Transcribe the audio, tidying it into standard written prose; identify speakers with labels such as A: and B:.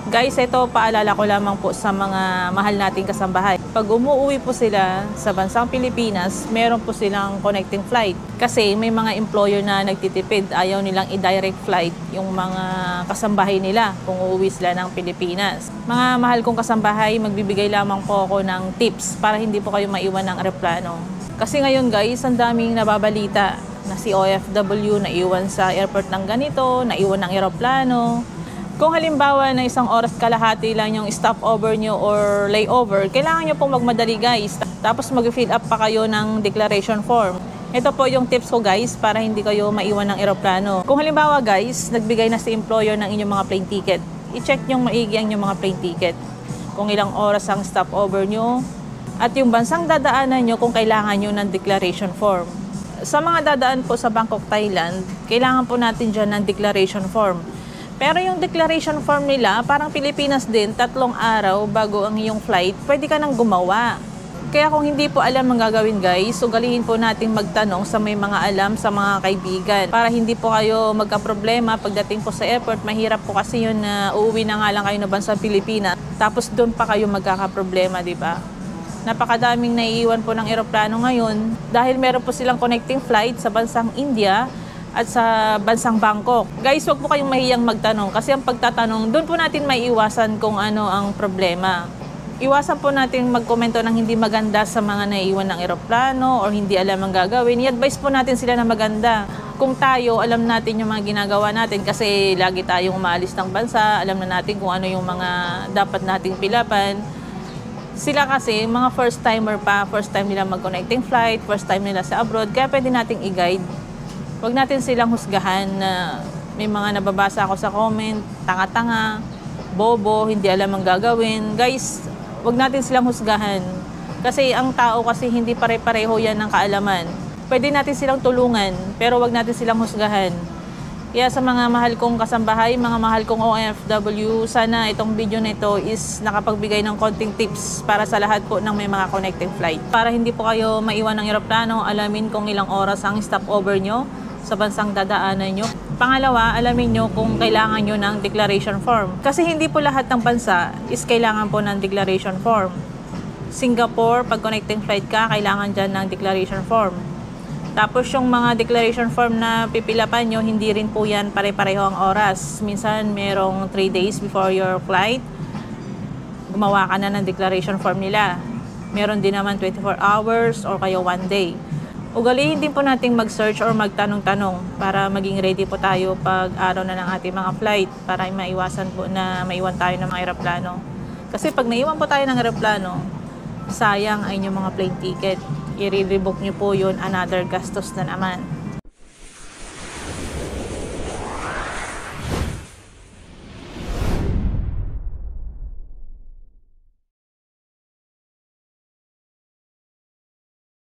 A: Guys, ito paalala ko lamang po sa mga mahal nating kasambahay. Pag umuwi po sila sa bansang Pilipinas, meron po silang connecting flight. Kasi may mga employer na nagtitipid, ayaw nilang i-direct flight yung mga kasambahay nila kung uuwi sila ng Pilipinas. Mga mahal kong kasambahay, magbibigay lamang po ako ng tips para hindi po kayo maiwan ng eroplano. Kasi ngayon guys, ang daming nababalita na si OFW naiwan sa airport ng ganito, naiwan ng eroplano. Kung halimbawa na isang oras kalahati lang yung stopover nyo or layover, kailangan nyo pong magmadali guys. Tapos mag-fill up pa kayo ng declaration form. Ito po yung tips ko guys para hindi kayo maiwan ng eroplano. Kung halimbawa guys, nagbigay na si employer ng inyong mga plane ticket, i-check nyo maigi ang inyong mga plane ticket. Kung ilang oras ang stopover nyo at yung bansang dadaanan nyo kung kailangan nyo ng declaration form. Sa mga dadaan po sa Bangkok, Thailand, kailangan po natin dyan ng declaration form. Pero yung declaration form nila, parang Pilipinas din, 3 araw bago ang iyong flight, pwede ka nang gumawa. Kaya kung hindi po alam ang gagawin guys, ugaliin po natin magtanong sa may mga alam sa mga kaibigan. Para hindi po kayo magka-problema pagdating po sa airport, mahirap po kasi yun na uuwi na nga lang kayo na bansang Pilipinas. Tapos doon pa kayo magkaka-problema, di ba? Napakadaming naiiwan po ng eroplano ngayon dahil meron po silang connecting flight sa bansang India at sa bansang Bangkok. Guys, huwag po kayong mahiyang magtanong kasi ang pagtatanong, doon po natin may iwasan kung ano ang problema. Iwasan po natin magkomento ng hindi maganda sa mga naiiwan ng eroplano or hindi alam ang gagawin. I-advise po natin sila na maganda. Kung tayo, alam natin yung mga ginagawa natin kasi lagi tayong umaalis ng bansa, alam na natin kung ano yung mga dapat nating pilapan. Sila kasi, mga first timer pa, first time nila mag-connecting flight, first time nila sa abroad, kaya pwede nating i-guide. Huwag natin silang husgahan na may mga nababasa ako sa comment, tanga-tanga, bobo, hindi alam ang gagawin. Guys, huwag natin silang husgahan. Kasi ang tao kasi hindi pare-pareho yan ng kaalaman. Pwede natin silang tulungan, pero huwag natin silang husgahan. Kaya sa mga mahal kong kasambahay, mga mahal kong OFW, sana itong video na ito is nakapagbigay ng konting tips para sa lahat po ng may mga connecting flight. Para hindi po kayo maiwan ng eroplano, alamin kung ilang oras ang stopover nyo sa bansang dadaanan nyo. Pangalawa, alamin nyo kung kailangan nyo ng declaration form. Kasi hindi po lahat ng bansa is kailangan po ng declaration form. Singapore, pag connecting flight ka, kailangan dyan ng declaration form. Tapos yung mga declaration form na pipilapan nyo, hindi rin po yan pare-pareho ang oras. Minsan, merong 3 days before your flight, gumawa ka na ng declaration form nila. Meron din naman 24 hours or kaya 1 day. Ugaliin din po nating mag-search or magtanong-tanong para maging ready po tayo pag araw na ng ating mga flight para maiwasan po na maiwan tayo ng mga eroplano. Kasi pag naiwan po tayo ng eroplano, sayang ay inyong mga plane ticket. I-rebook nyo po yun, another gastos na naman.